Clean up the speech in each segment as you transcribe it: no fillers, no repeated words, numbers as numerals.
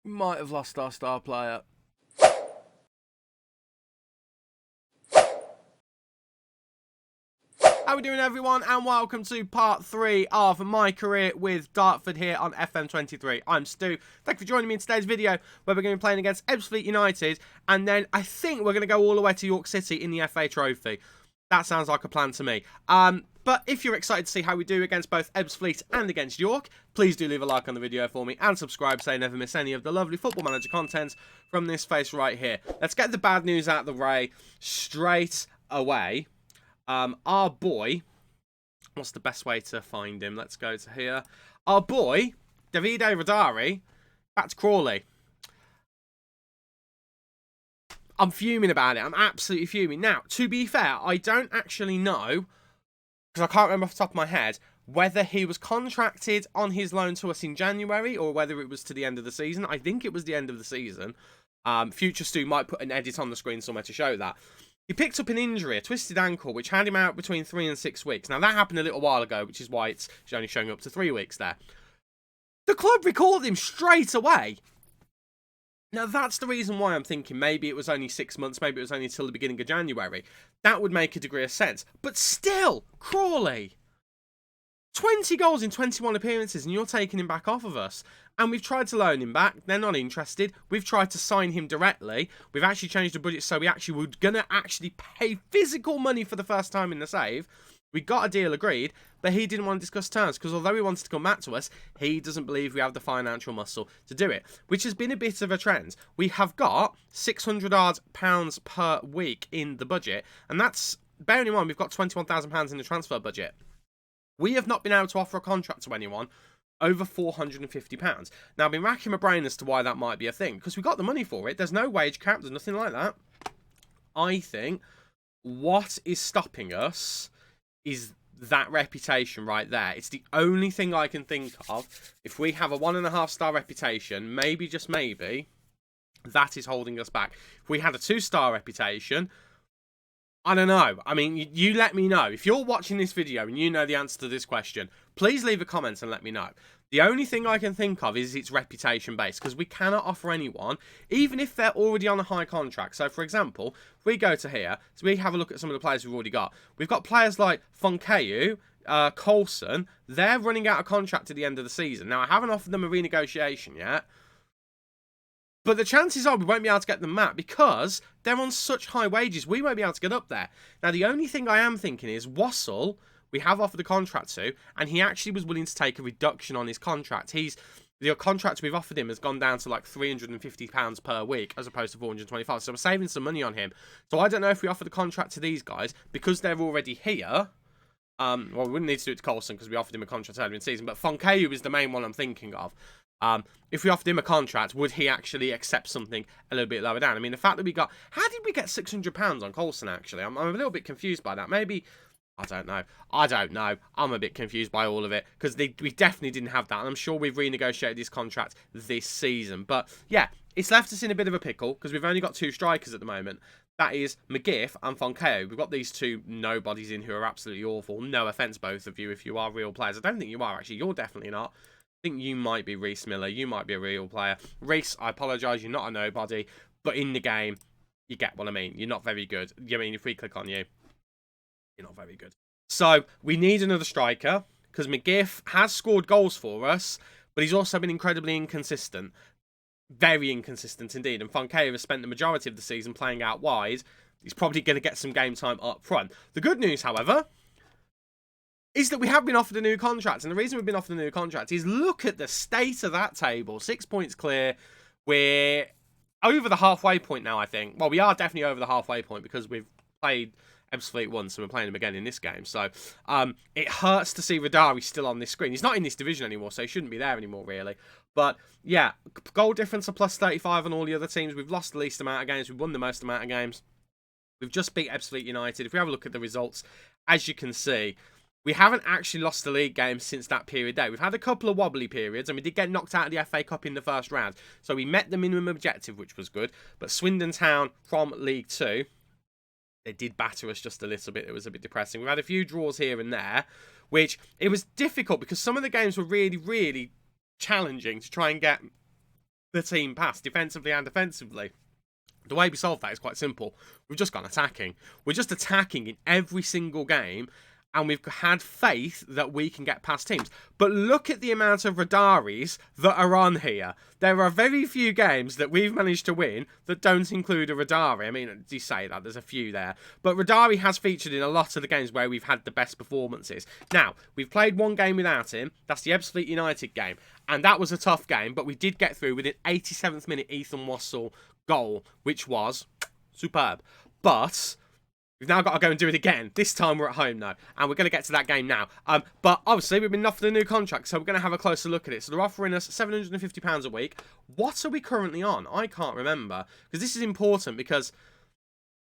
We might have lost our star player. How we doing, everyone, and welcome to part 3 of my career with Dartford here on FM23. I'm Stu. Thank you for joining me in today's video, where we're going to be playing against FM23 United, and then I think we're going to go all the way to York City in the FA Trophy. That sounds like a plan to me. But if you're excited to see how we do against both Ebbsfleet and against York, please do leave a like on the video for me and subscribe so you never miss any of the lovely Football Manager content from this face right here. Let's get the bad news out of the way straight away. Our boy, what's the best way to find him? Let's go to here. Our boy, Davide Radari, back to Crawley. I'm fuming about it. I'm absolutely fuming. Now, to be fair, I don't actually know, because I can't remember off the top of my head, whether he was contracted on his loan to us in January or whether it was to the end of the season. I think it was the end of the season. Future Stu might put an edit on the screen somewhere to show that. He picked up an injury, a twisted ankle, which had him out between 3 and 6 weeks. Now, that happened a little while ago, which is why it's only showing up to 3 weeks there. The club recalled him straight away. Now, that's the reason why I'm thinking maybe it was only 6 months, maybe it was only until the beginning of January. That would make a degree of sense. But still, Crawley, 20 goals in 21 appearances, and you're taking him back off of us. And we've tried to loan him back. They're not interested. We've tried to sign him directly. We've actually changed the budget, so we were going to actually pay physical money for the first time in the save. We got a deal agreed, but he didn't want to discuss terms, because although he wanted to come back to us, he doesn't believe we have the financial muscle to do it, which has been a bit of a trend. We have got £600 per week in the budget, and that's, bearing in mind, we've got £21,000 in the transfer budget. We have not been able to offer a contract to anyone over £450. Now, I've been racking my brain as to why that might be a thing, because we got the money for it. There's no wage cap, there's nothing like that. I think what is stopping us is that reputation right there. It's the only thing I can think of. If we have a 1.5-star reputation, maybe, just maybe, that is holding us back. If we had a 2-star reputation, I don't know. I mean, you let me know. If you're watching this video and you know the answer to this question, please leave a comment and let me know. The only thing I can think of is it's reputation based, because we cannot offer anyone, even if they're already on a high contract. So, for example, if we go to here, so we have a look at some of the players we've already got. We've got players like Fonkeyu, Coulson. They're running out of contract at the end of the season. Now, I haven't offered them a renegotiation yet, but the chances are we won't be able to get them back because they're on such high wages. We won't be able to get up there. Now, the only thing I am thinking is Wassel, we have offered a contract to, and he actually was willing to take a reduction on his contract. The contract we've offered him has gone down to like £350 per week as opposed to £425. So we're saving some money on him. So I don't know if we offer the contract to these guys because they're already here. Well, we wouldn't need to do it to Coulson because we offered him a contract earlier in the season. But Fonkeyu is the main one I'm thinking of. If we offered him a contract, would he actually accept something a little bit lower down? I mean, the fact that we got... How did we get £600 on Coulson, actually? I'm a little bit confused by that. Maybe... I don't know. I'm a bit confused by all of it, because we definitely didn't have that, and I'm sure we've renegotiated this contract this season. But, yeah, it's left us in a bit of a pickle, because we've only got 2 strikers at the moment. That is McGiff and Fonkeyu. We've got these 2 nobodies in who are absolutely awful. No offence, both of you, if you are real players. I don't think you are, actually. You're definitely not. I think you might be Reese Miller. You might be a real player. Reese, I apologise, you're not a nobody. But in the game, you get what I mean. You're not very good. I mean, if we click on you, you're not very good. So, we need another striker, because McGiff has scored goals for us, but he's also been incredibly inconsistent. Very inconsistent indeed. And Fonkeyu has spent the majority of the season playing out wide. He's probably going to get some game time up front. The good news, however, is that we have been offered a new contract. And the reason we've been offered a new contract is look at the state of that table. 6 points clear. We're over the halfway point now, I think. Well, we are definitely over the halfway point because we've played Ebbsfleet once, and we're playing him again in this game. So it hurts to see Radari still on this screen. He's not in this division anymore, so he shouldn't be there anymore, really. But, yeah, goal difference of plus 35 on all the other teams. We've lost the least amount of games. We've won the most amount of games. We've just beat Ebbsfleet United. If we have a look at the results, as you can see, we haven't actually lost the league game since that period there. We've had a couple of wobbly periods, and we did get knocked out of the FA Cup in the first round. So we met the minimum objective, which was good. But Swindon Town from League 2... they did batter us just a little bit. It was a bit depressing. We've had a few draws here and there, which it was difficult because some of the games were really, really challenging to try and get the team pass, defensively and defensively. The way we solve that is quite simple. We've just gone attacking. We're just attacking in every single game, and we've had faith that we can get past teams. But look at the amount of Radaris that are on here. There are very few games that we've managed to win that don't include a Radari. I mean, you say that, there's a few there. But Radari has featured in a lot of the games where we've had the best performances. Now, we've played one game without him. That's the Ebbsfleet United game. And that was a tough game, but we did get through with an 87th minute Ethan Wassell goal, which was superb. But we've now got to go and do it again. This time we're at home now, and we're going to get to that game now. But obviously we've been offered a new contract, so we're going to have a closer look at it. So they're offering us £750 a week. What are we currently on? I can't remember, because this is important because,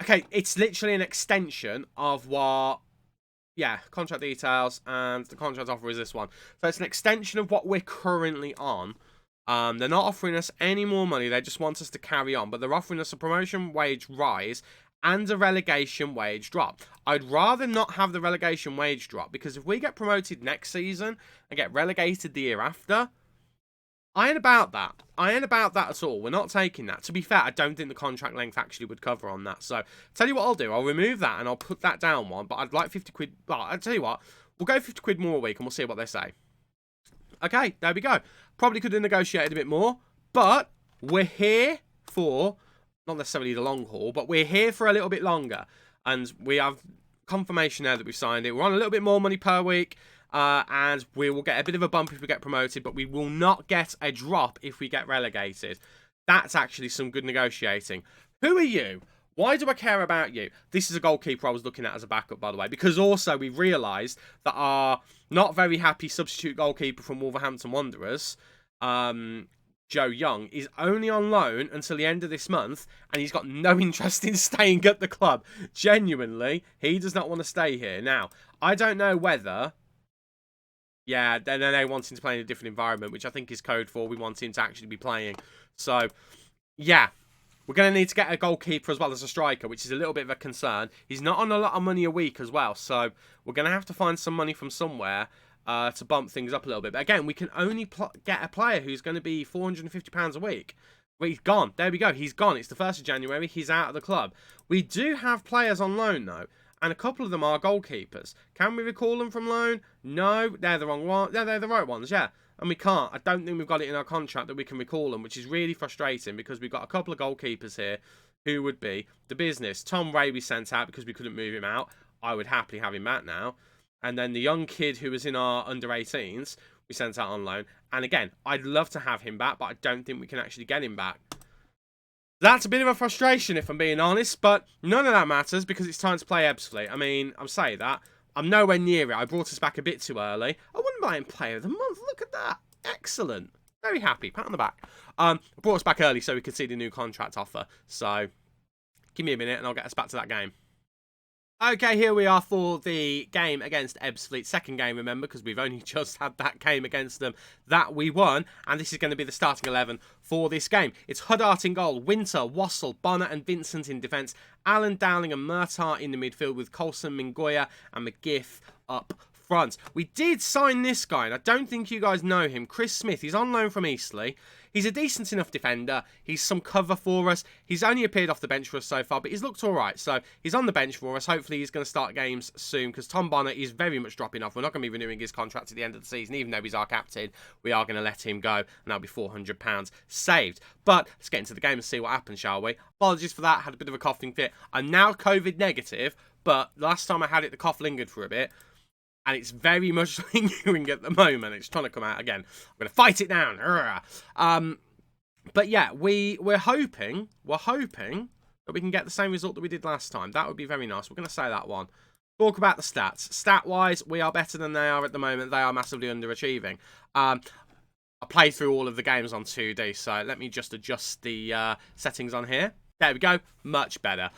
okay, it's literally an extension of what, yeah, contract details, and the contract offer is this one. So it's an extension of what we're currently on. They're not offering us any more money. They just want us to carry on, but they're offering us a promotion wage rise and a relegation wage drop. I'd rather not have the relegation wage drop, because if we get promoted next season and get relegated the year after, I ain't about that. I ain't about that at all. We're not taking that. To be fair, I don't think the contract length actually would cover on that. So, tell you what I'll do. I'll remove that and I'll put that down one, but I'd like 50 quid. Well, I'll tell you what. We'll go 50 quid more a week and we'll see what they say. Okay, there we go. Probably could have negotiated a bit more, but we're here for, not necessarily the long haul, but we're here for a little bit longer. And we have confirmation there that we've signed it. We're on a little bit more money per week, and we will get a bit of a bump if we get promoted, but we will not get a drop if we get relegated. That's actually some good negotiating. Who are you? Why do I care about you? This is a goalkeeper I was looking at as a backup, by the way, because also we've realised that our not very happy substitute goalkeeper from Wolverhampton Wanderers, Joe Young, is only on loan until the end of this month, and he's got no interest in staying at the club. Genuinely, he does not want to stay here. Now, I don't know whether, yeah, they're wanting to play in a different environment, which I think is code for we want him to actually be playing. So, yeah. We're going to need to get a goalkeeper as well as a striker, which is a little bit of a concern. He's not on a lot of money a week as well, so we're going to have to find some money from somewhere to bump things up a little bit. But again, we can only get a player who's going to be £450 a week. But he's gone. There we go. He's gone. It's the 1st of January. He's out of the club. We do have players on loan, though, and a couple of them are goalkeepers. Can we recall them from loan? No, they're the wrong ones. Yeah, they're the right ones, yeah. And we can't. I don't think we've got it in our contract that we can recall them, which is really frustrating because we've got a couple of goalkeepers here who would be the business. Tom Ray we sent out because we couldn't move him out. I would happily have him back now. And then the young kid who was in our under-18s, we sent out on loan. And again, I'd love to have him back, but I don't think we can actually get him back. That's a bit of a frustration, if I'm being honest, but none of that matters because it's time to play Ebbsfleet. I mean, I'm saying that. I'm nowhere near it. I brought us back a bit too early. I wouldn't mind player of the month. Look at that. Excellent. Very happy. Pat on the back. I brought us back early so we could see the new contract offer. So, give me a minute and I'll get us back to that game. Okay, here we are for the game against Ebbsfleet. Second game, remember, because we've only just had that game against them that we won. And this is going to be the starting 11 for this game. It's Huddart in goal, Winter, Wassell, Bonner and Vincent in defence, Alan Dowling and Murtagh in the midfield with Coulson, Mingoya and McGiff up front. We did sign this guy, and I don't think you guys know him. Chris Smith. He's on loan from Eastleigh. He's a decent enough defender. He's some cover for us. He's only appeared off the bench for us so far, but he's looked all right. So he's on the bench for us. Hopefully he's going to start games soon because Tom Bonner is very much dropping off. We're not going to be renewing his contract at the end of the season. Even though he's our captain, we are going to let him go, and that'll be £400 saved. But let's get into the game and see what happens, shall we? Apologies for that. Had a bit of a coughing fit. I'm now COVID negative, but last time I had it, the cough lingered for a bit. And it's very much lingering at the moment. It's trying to come out again. I'm going to fight it down. But yeah, we're hoping that we can get the same result that we did last time. That would be very nice. We're going to say that one. Talk about the stats. Stat-wise, we are better than they are at the moment. They are massively underachieving. I played through all of the games on 2D, so let me just adjust the settings on here. There we go. Much better.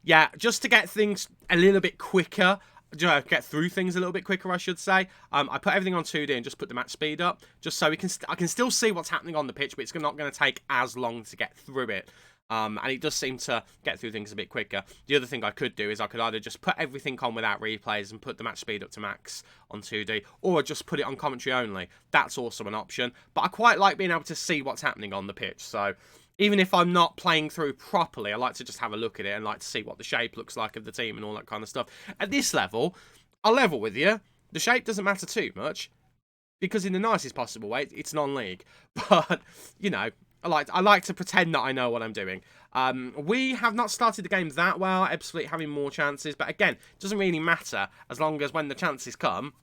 Yeah, just to get things a little bit quicker, get through things a little bit quicker, I should say. I put everything on 2D and just put the match speed up, just so I can still see what's happening on the pitch, but it's not going to take as long to get through it. And it does seem to get through things a bit quicker. The other thing I could do is I could either just put everything on without replays and put the match speed up to max on 2D, or just put it on commentary only. That's also an option. But I quite like being able to see what's happening on the pitch. So even if I'm not playing through properly, I like to just have a look at it and like to see what the shape looks like of the team and all that kind of stuff. At this level, I'll level with you. The shape doesn't matter too much, because in the nicest possible way, it's non-league. But, you know, I like to pretend that I know what I'm doing. We have not started the game that well, Ebbsfleet having more chances. But again, it doesn't really matter as long as when the chances come,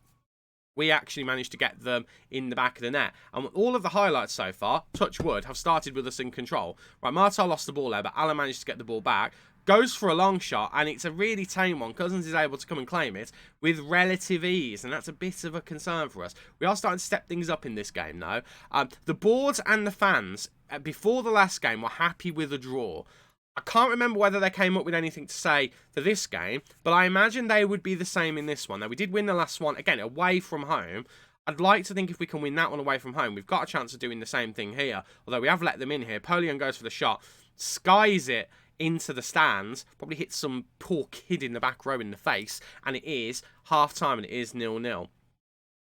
we actually managed to get them in the back of the net. And all of the highlights so far, touch wood, have started with us in control. Right, Marta lost the ball there, but Alan managed to get the ball back. Goes for a long shot, and it's a really tame one. Cousins is able to come and claim it with relative ease, and that's a bit of a concern for us. We are starting to step things up in this game, though. The boards and the fans, before the last game, were happy with a draw. I can't remember whether they came up with anything to say for this game, but I imagine they would be the same in this one. Now, we did win the last one, again, away from home. I'd like to think if we can win that one away from home, we've got a chance of doing the same thing here. Although we have let them in here. Polion goes for the shot, skies it into the stands, probably hits some poor kid in the back row in the face, and it is half-time, and it is 0-0.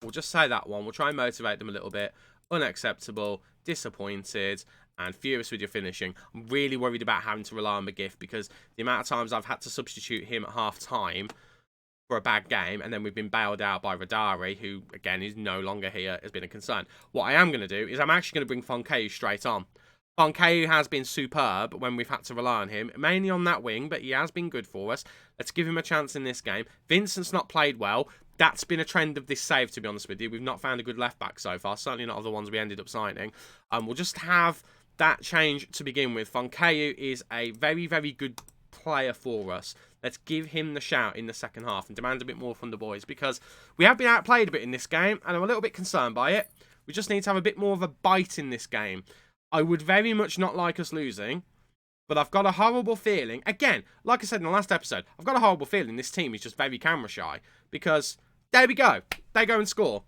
We'll just say that one. We'll try and motivate them a little bit. Unacceptable, disappointed, and furious with your finishing. I'm really worried about having to rely on McGiff, because the amount of times I've had to substitute him at half-time for a bad game, and then we've been bailed out by Radari, who, again, is no longer here, has been a concern. What I am going to do is I'm actually going to bring Fonkeu straight on. Fonkeu has been superb when we've had to rely on him, mainly on that wing, but he has been good for us. Let's give him a chance in this game. Vincent's not played well. That's been a trend of this save, to be honest with you. We've not found a good left-back so far, certainly not of the ones we ended up signing. We'll just have that change to begin with. Fonkeu is a very, very good player for us. Let's give him the shout in the second half and demand a bit more from the boys, because we have been outplayed a bit in this game, and I'm a little bit concerned by it. We just need to have a bit more of a bite in this game. I would very much not like us losing, but I've got a horrible feeling. Again, like I said in the last episode, I've got a horrible feeling this team is just very camera shy, because there we go. They go and score.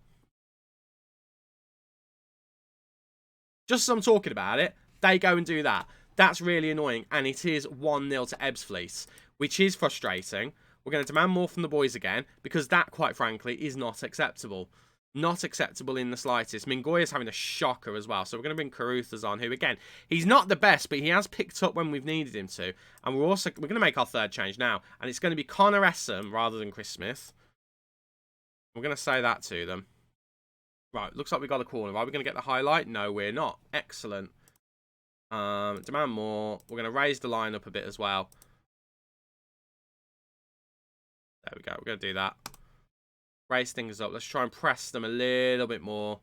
Just as I'm talking about it, they go and do that. That's really annoying, and it is 1-0 to Ebbsfleet, which is frustrating. We're going to demand more from the boys again, because that, quite frankly, is not acceptable. Not acceptable in the slightest. Mingoya's having a shocker as well. So we're going to bring Caruthers on, who, again, he's not the best, but he has picked up when we've needed him to. And we're going to make our third change now. And it's going to be Connor Essam rather than Chris Smith. We're going to say that to them. Right, looks like we got a corner. Are we going to get the highlight? No, we're not. Excellent. Demand more. We're going to raise the line up a bit as well. There we go. We're going to do that. Raise things up. Let's try and press them a little bit more.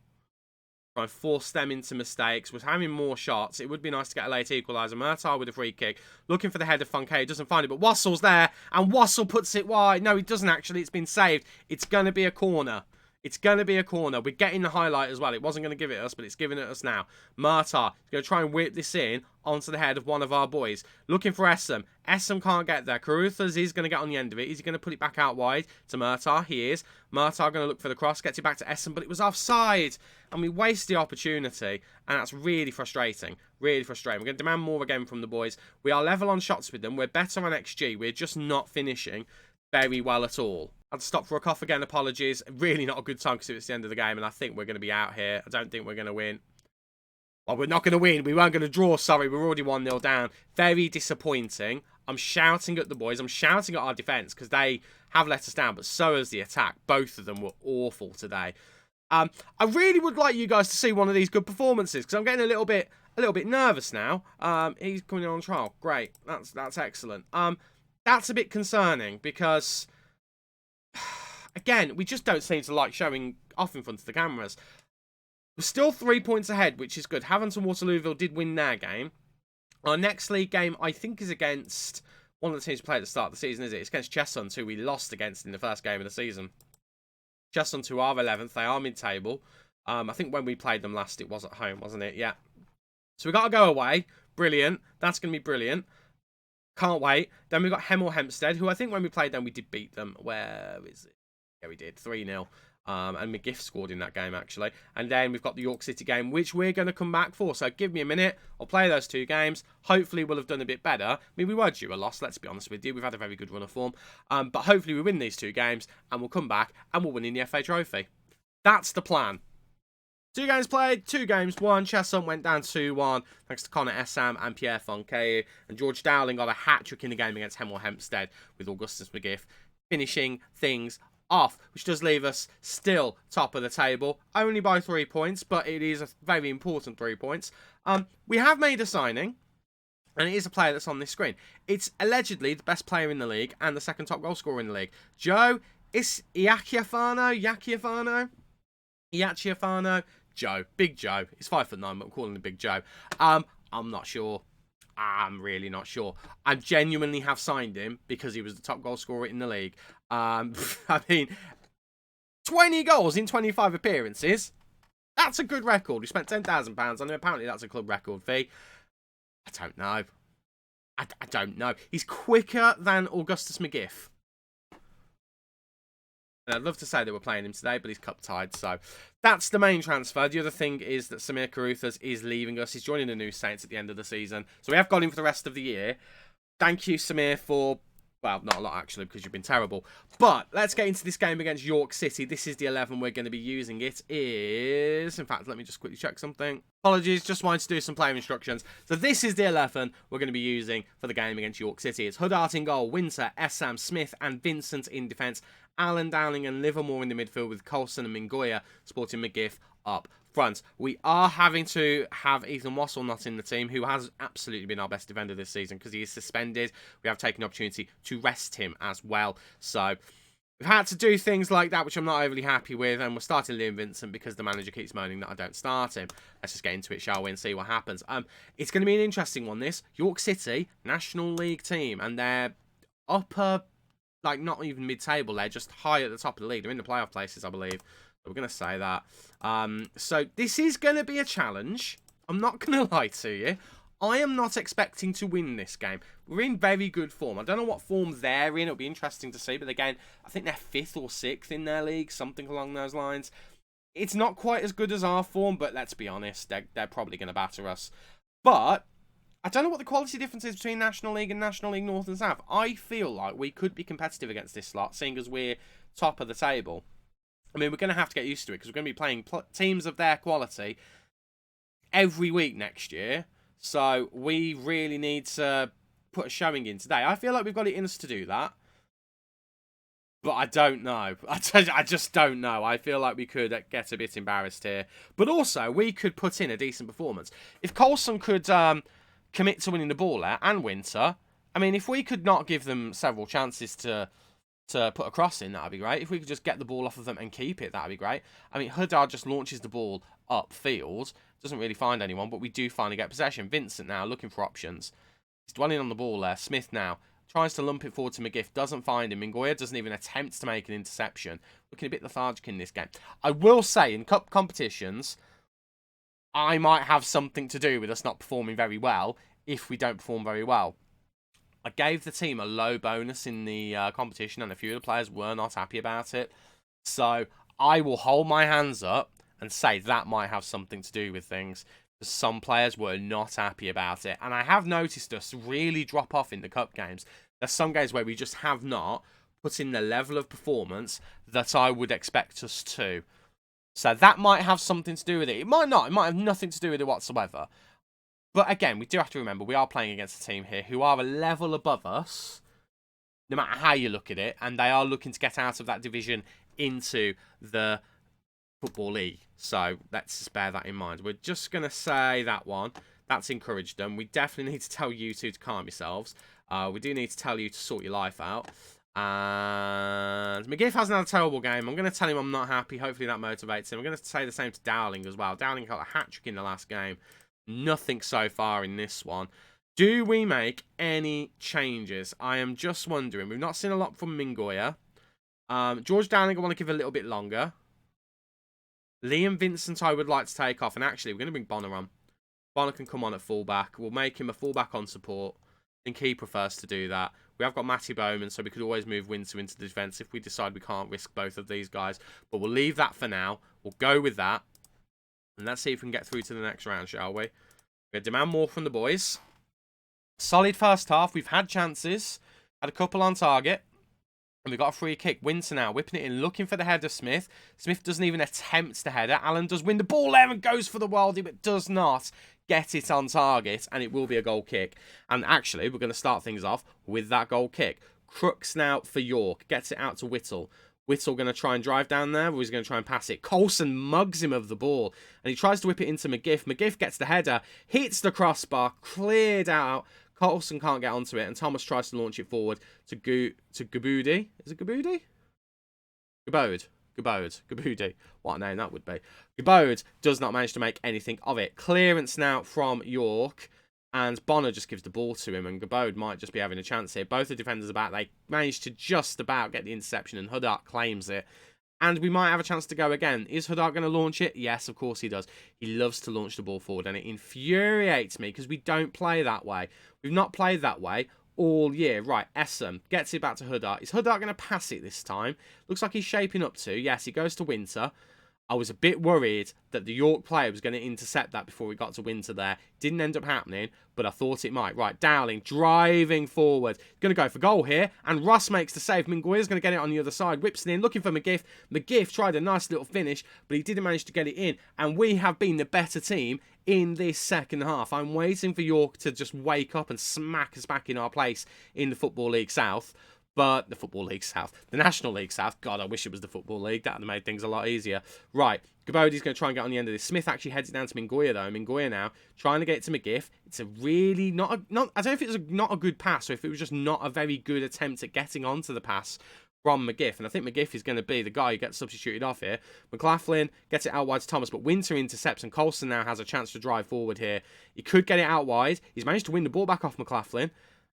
Try and force them into mistakes. We're having more shots. It would be nice to get a late equaliser. Murtaugh with a free kick. Looking for the head of Fonkeu. Doesn't find it, but Wassell's there. And Wassell puts it wide. No, he doesn't actually. It's been saved. It's going to be a corner. It's going to be a corner. We're getting the highlight as well. It wasn't going to give it us, but it's giving it us now. Murtaugh is going to try and whip this in onto the head of one of our boys. Looking for Essam. Essam can't get there. Caruthers is going to get on the end of it. Is he going to put it back out wide to Murtaugh? He is. Murtaugh going to look for the cross. Gets it back to Essam, but it was offside. And we waste the opportunity. And that's really frustrating. Really frustrating. We're going to demand more again from the boys. We are level on shots with them. We're better on XG. We're just not finishing very well at all. I'd stop for a cough again. Apologies. Really not a good time because it's the end of the game, and I think we're going to be out here. I don't think we're going to win. Well, we're not going to win. We weren't going to draw. Sorry, we're already 1-0 down. Very disappointing. I'm shouting at the boys. I'm shouting at our defence because they have let us down, but so has the attack. Both of them were awful today. I really would like you guys to see one of these good performances because I'm getting a little bit nervous now. He's coming on trial. Great. That's excellent. That's a bit concerning because, again, we just don't seem to like showing off in front of the cameras. We're still 3 points ahead, which is good. Havant and Waterlooville did win their game. Our next league game, I think, is against one of the teams we played at the start of the season, is it? It's against Cheshunt, who we lost against in the first game of the season. Cheshunt, who are 11th. They are mid-table. I think when we played them last, it was at home, wasn't it? Yeah. So we got to go away. Brilliant. That's going to be brilliant. Can't wait. Then we've got Hemel Hempstead, who I think when we played them, we did beat them. Where is it? Yeah, we did. 3-0. And McGiff scored in that game, actually. And then we've got the York City game, which we're going to come back for. So give me a minute. I'll play those 2 games. Hopefully we'll have done a bit better. I mean, we were due a loss, let's be honest with you. We've had a very good run of form. But hopefully we win these 2 games, and we'll come back, and we'll win in the FA Trophy. That's the plan. 2 games played, 2 games won. Cheshunt went down 2-1 thanks to Connor Essam and Pierre Foncaille. And George Dowling got a hat-trick in the game against Hemel Hempstead with Augustus McGiff finishing things off, which does leave us still top of the table, only by 3 points, but it is a very important 3 points. We have made a signing, and it is a player that's on this screen. It's allegedly the best player in the league and the 2nd top goal scorer in the league. Joe Iachiafano. Joe, Big Joe. He's 5'9", but I'm calling him Big Joe. I'm not sure. I'm really not sure. I genuinely have signed him because he was the top goal scorer in the league. I mean, 20 goals in 25 appearances. That's a good record. We spent £10,000 on him. Apparently, that's a club record fee. I don't know. I don't know. He's quicker than Augustus McGiff. And I'd love to say they were playing him today, but he's cup tied. So that's the main transfer. The other thing is that Samir Caruthers is leaving us. He's joining the New Saints at the end of the season. So we have got him for the rest of the year. Thank you, Samir, for... Well, not a lot, actually, because you've been terrible. But let's get into this game against York City. This is the 11 we're going to be using. It is... In fact, let me just quickly check something. Apologies, just wanted to do some player instructions. So this is the 11 we're going to be using for the game against York City. It's Huddart in goal, Winter, Essam, Smith and Vincent in defence. Alan Dowling and Livermore in the midfield with Coulson and Mingoya supporting McGiff up front. We are having to have Ethan Wassell not in the team, who has absolutely been our best defender this season because he is suspended. We have taken the opportunity to rest him as well. So we've had to do things like that, which I'm not overly happy with, and we're starting Liam Vincent because the manager keeps moaning that I don't start him. Let's just get into it, shall we, and see what happens. It's going to be an interesting one, this. York City, National League team, and they're upper... Like, not even mid-table, they're just high at the top of the league. They're in the playoff places, I believe. We're going to say that. So, this is going to be a challenge. I'm not going to lie to you. I am not expecting to win this game. We're in very good form. I don't know what form they're in. It'll be interesting to see. But again, I think they're 5th or 6th in their league. Something along those lines. It's not quite as good as our form, but let's be honest. They're probably going to batter us. But... I don't know what the quality difference is between National League and National League North and South. I feel like we could be competitive against this slot, seeing as we're top of the table. I mean, we're going to have to get used to it, because we're going to be playing teams of their quality every week next year. So we really need to put a showing in today. I feel like we've got it in us to do that. But I don't know. I just don't know. I feel like we could get a bit embarrassed here. But also, we could put in a decent performance. If Coulson could... commit to winning the ball there, and Winter. I mean, if we could not give them several chances to put a cross in, that would be great. If we could just get the ball off of them and keep it, that would be great. I mean, Huddard just launches the ball upfield, doesn't really find anyone, but we do finally get possession. Vincent now looking for options. He's dwelling on the ball there. Smith now tries to lump it forward to McGiff, doesn't find him. Mingoya doesn't even attempt to make an interception. Looking a bit lethargic in this game. I will say, in cup competitions... I might have something to do with us not performing very well if we don't perform very well. I gave the team a low bonus in the competition, and a few of the players were not happy about it. So I will hold my hands up and say that might have something to do with things. Some players were not happy about it. And I have noticed us really drop off in the cup games. There's some games where we just have not put in the level of performance that I would expect us to. So that might have something to do with it. It might not. It might have nothing to do with it whatsoever. But again, we do have to remember we are playing against a team here who are a level above us, no matter how you look at it. And they are looking to get out of that division into the Football League. So let's just bear that in mind. We're just going to say that one. That's encouraged them. We definitely need to tell you two to calm yourselves. We do need to tell you to sort your life out. And McGiff hasn't had a terrible game. I'm going to tell him I'm not happy. Hopefully that motivates him. I'm going to say the same to Dowling as well. Dowling got a hat-trick in the last game. Nothing so far in this one. Do we make any changes? I am just wondering. We've not seen a lot from Mingoya. George Dowling I want to give a little bit longer. Liam Vincent I would like to take off. And actually, we're going to bring Bonner on. Bonner can come on at fullback. We'll make him a fullback on support. I think he prefers to do that. We have got Matty Bowman, so we could always move Winter into the defence if we decide we can't risk both of these guys. But we'll leave that for now. We'll go with that. And let's see if we can get through to the next round, shall we? We demand more from the boys. Solid first half. We've had chances. Had a couple on target. And we've got a free kick. Winter now whipping it in, looking for the head of Smith. Smith doesn't even attempt to head it. Allen does win the ball there and goes for the worldie, but does not get it on target. And it will be a goal kick. And actually, we're going to start things off with that goal kick. Crooks now for York. Gets it out to Whittle. Whittle going to try and drive down there, or he's going to try and pass it. Coulson mugs him of the ball, and he tries to whip it into McGiff. McGiff gets the header, hits the crossbar, cleared out. Coulson can't get onto it, and Thomas tries to launch it forward to Gaboudi. Is it Gaboudi? Gaboudi. What a name that would be. Gaboudi does not manage to make anything of it. Clearance now from York. And Bonner just gives the ball to him, and Gaboudi might just be having a chance here. Both the defenders are back. They managed to just about get the interception, and Huddart claims it. And we might have a chance to go again. Is Huddart going to launch it? Yes, of course he does. He loves to launch the ball forward, and it infuriates me because we don't play that way. We've not played that way all year. Right, Essam gets it back to Huddart. Is Huddart going to pass it this time? Looks like he's shaping up to. Yes, he goes to Winter. I was a bit worried that the York player was going to intercept that before we got to Winter there. Didn't end up happening, but I thought it might. Right, Dowling driving forward. Going to go for goal here, and Ross makes the save. Minguia's going to get it on the other side. Whips it in, looking for McGiff. McGiff tried a nice little finish, but he didn't manage to get it in. And we have been the better team in this second half. I'm waiting for York to just wake up and smack us back in our place in the Football League South. But the Football League South, the National League South. God, I wish it was the Football League. That would have made things a lot easier. Right, Gabodi's going to try and get on the end of this. Smith actually heads it down to Minguia, though. Minguia now trying to get it to McGiff. It's a really not. I don't know if it was not a good pass or if it was just not a very good attempt at getting onto the pass from McGiff. And I think McGiff is going to be the guy who gets substituted off here. McLaughlin gets it out wide to Thomas, but Winter intercepts, and Coulson now has a chance to drive forward here. He could get it out wide. He's managed to win the ball back off McLaughlin.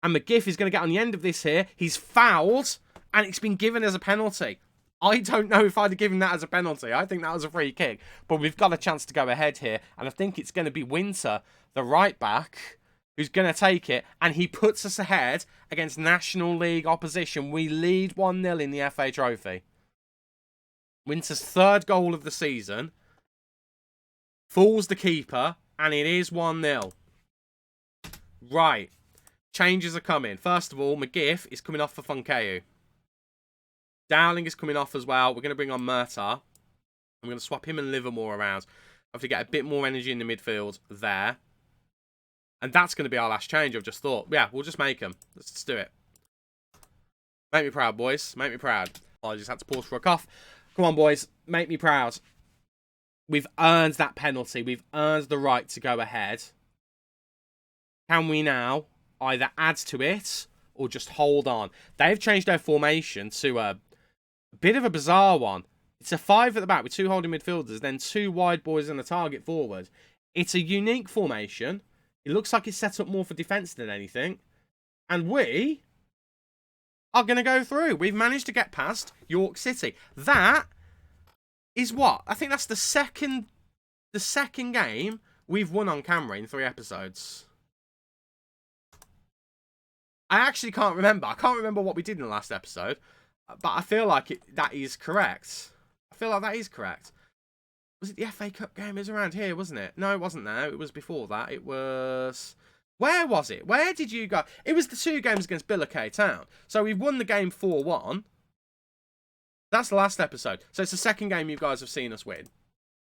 And McGiff is going to get on the end of this here. He's fouled, and it's been given as a penalty. I don't know if I'd have given that as a penalty. I think that was a free kick. But we've got a chance to go ahead here. And I think it's going to be Winter, the right back, who's going to take it. And he puts us ahead against National League opposition. We lead 1-0 in the FA Trophy. Winter's third goal of the season. Fools the keeper. And it is 1-0. Right. Changes are coming. First of all, McGiff is coming off for Funkeu. Dowling is coming off as well. We're going to bring on Murtagh. I'm going to swap him and Livermore around. I have to get a bit more energy in the midfield there. And that's going to be our last change, I've just thought. Yeah, we'll just make them. Let's do it. Make me proud, boys. Make me proud. Oh, I just had to pause for a cough. Come on, boys. Make me proud. We've earned that penalty. We've earned the right to go ahead. Can we now either add to it or just hold on? They've changed their formation to a bit of a bizarre one. It's a 5 at the back with 2 holding midfielders, then 2 wide boys and a target forward. It's a unique formation. It looks like it's set up more for defence than anything. And we are going to go through. We've managed to get past York City. That is what? I think that's the second game we've won on camera in 3 episodes. I actually can't remember. I can't remember what we did in the last episode. But I feel like that is correct. I feel like that is correct. Was it the FA Cup game? It was around here, wasn't it? No, it wasn't there. It was before that. It was... Where was it? Where did you go? It was the 2 games against Billericay Town. So we've won the game 4-1. That's the last episode. So it's the second game you guys have seen us win.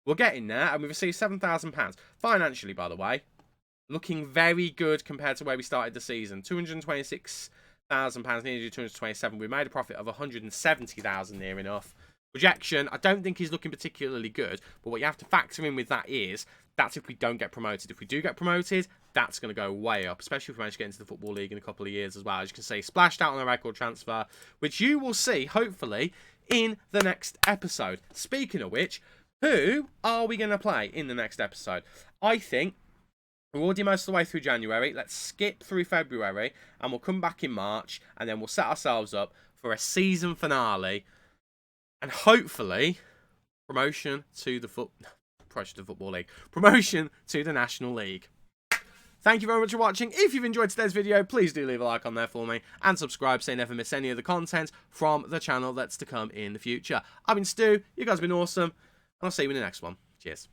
We're getting there, and we've received £7,000. Financially, by the way. Looking very good compared to where we started the season. £226,000, nearly 227. We made a profit of 170,000 near enough. Projection, I don't think he's looking particularly good. But what you have to factor in with that is, that's if we don't get promoted. If we do get promoted, that's going to go way up. Especially if we manage to get into the Football League in a couple of years as well. As you can see, splashed out on a record transfer. Which you will see, hopefully, in the next episode. Speaking of which, who are we going to play in the next episode? I think... we're already most of the way through January. Let's skip through February and we'll come back in March and then we'll set ourselves up for a season finale and hopefully promotion to the Football League. Promotion to the National League. Thank you very much for watching. If you've enjoyed today's video, please do leave a like on there for me, and subscribe so you never miss any of the content from the channel that's to come in the future. I've been Stu, you guys have been awesome, and I'll see you in the next one. Cheers.